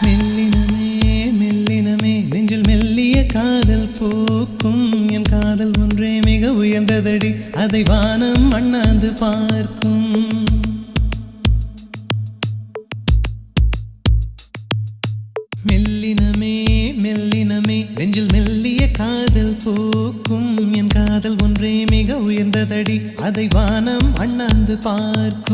மெல்லினமே மெல்லினமே நெஞ்சில் மெல்லிய காதல் போக்கும் என் காதல் ஒன்றே மிக உயர்ந்ததடி அதை வானம் அண்ணாந்து பார்க்கும் மெல்லினமே மெல்லினமே நெஞ்சில் மெல்லிய காதல் போக்கும் என் காதல் ஒன்றே மிக உயர்ந்ததடி அதை வானம் அண்ணாந்து பார்க்கும்